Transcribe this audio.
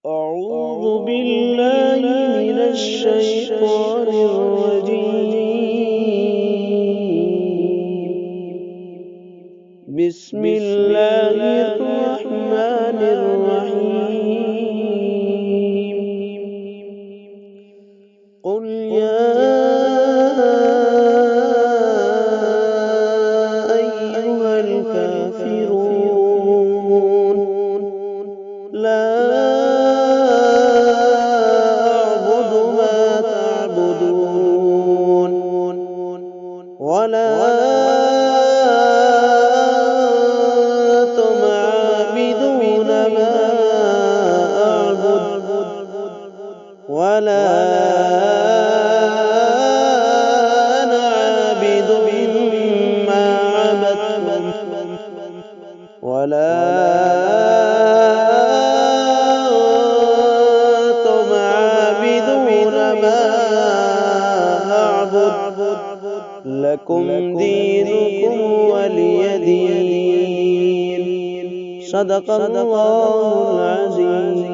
أعوذ بالله من الشيطان الرجيم. بسم الله الرحمن الرحيم. قل يا أيها الكافرون لا أعبد ما تعبدون ولا أنتم عابدون ما أعبد ولا أنا عابد ما عبدتم ولا أنتم عابدون ما أعبد لكم دينكم ولي دين. صدق الله العظيم.